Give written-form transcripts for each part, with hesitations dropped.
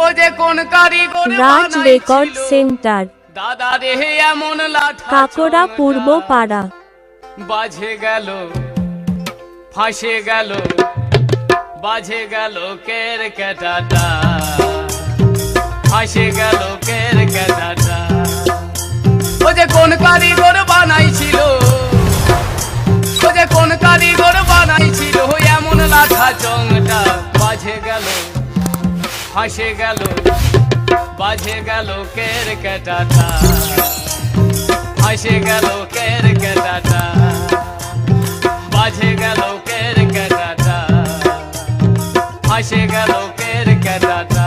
ও যে কোন কারিগর রাজ রেকর্ড সেন্টার, দাদা রে এমন লাঠা কাকড়া পূর্ব পাড়া। বাজে গেল ফাঁসে গেল বাজে গেল কের কেটাটা ফাঁসে গেল কের কেটাটা ও যে কোন কারিগর বানাইছিল ও যে কোন কারিগর বানাইছিল এমন লাঠা চংটা বাজে গেল ফাঁসে গেল বাজে গেল কের কেটাটা ফাঁসে গেল কের কেটাটা বাজে গেল কের কেটাটা ফাঁসে গেল কের কেটাটা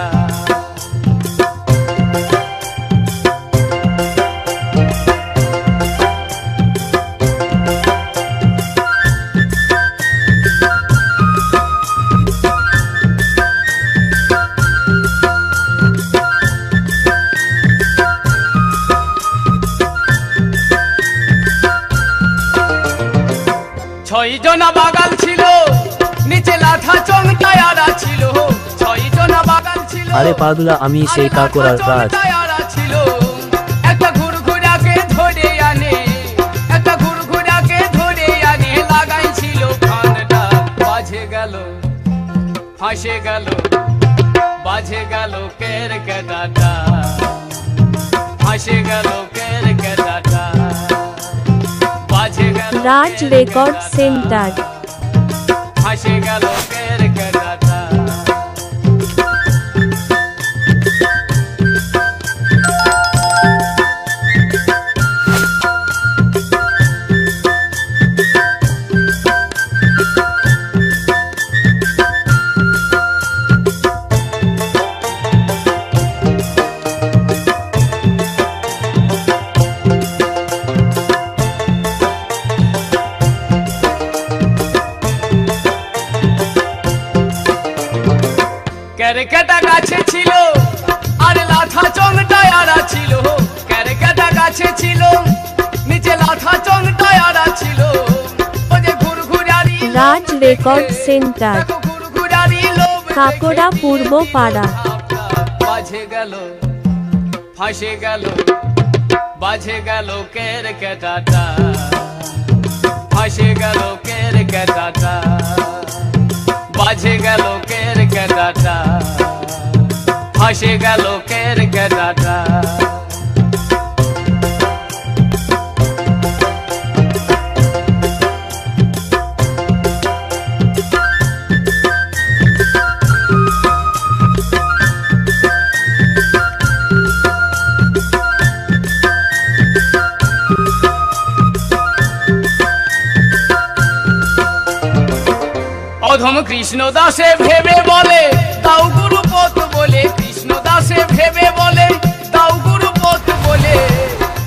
ছয় জনা বাগাল ছিল নিচে লাঠা চংটায় আড়া ছিল ছয় জনা বাগাল ছিল আরে পাগলা আমি সেই কাকড়ার রাজ। ছিল একটা ঘুরঘুরাকে ধরে আনে একটা ঘুরঘুরাকে ধরে আনে লাগাইছিল খানটা বাজে গেল ফাঁসে গেল বাজে গেল কের কেটাটা ফাঁসে গেল কের কেটাটা বাজে গেল রাজ রেকর্ড সেন্টার, ফাঁসে গেল কের কেটাটা কেরকেটা গাছে ছিল আর লাঠা চংটায় আড়া ছিল কেরকেটা গাছে ছিল নিচে লাঠা চংটায় আড়া ছিল ও যে ঘুরঘুরারি রাজ রেকর্ড সেন্টার, দেখো ঘুরঘুরারি লোভ কাকড়া পূর্ব পাড়া। বাজে গেল ফাঁসে গেল বাজে গেল কের কেটাটা ফাঁসে গেল কের কেটাটা বাজে গেল কের কেটাটা ফাঁসে গেল কের কেটাটা অধম কৃষ্ণ দাসে ভেবে বলে দাও গুরু পথ বলে কৃষ্ণ দাসে ভেবে বলে দাও গুরু পথ বলে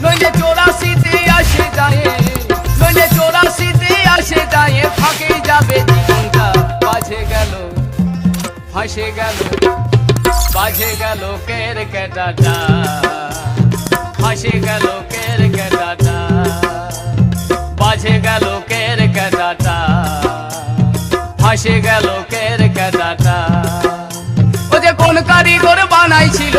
নইলে 84তে আসে যায় নইলে 84তে আসে যায় ফাঁকে যাবে জীবনটা বাজে গেল ফাঁসে গেল বাজে গেল কের কেটাটা ফাঁসে গেল কের কেটাটা বাজে গেল কের কেটাটা ফাঁসে গেল কের কেটাটা ও যে কোন কারিগর বানাইছিল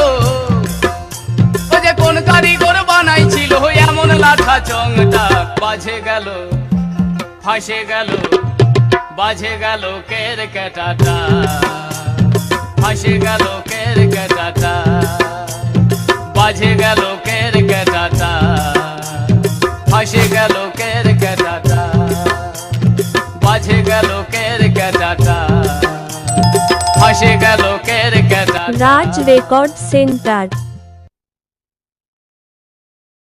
ও যে কোন কারিগর বানাইছিল এমন লাঠা চংটা বাজে গেল ফাঁসে গেল বাজে গেল কের কেটাটা ফাঁসে গেল কের কেটাটা বাজে গেল কের কেটাটা ফাঁসে গেল কের কেটাটা বাজে গেল কের কেটাটা ফাঁসে গেল কের কেটাটা। রাজ রেকর্ড সেন্টার।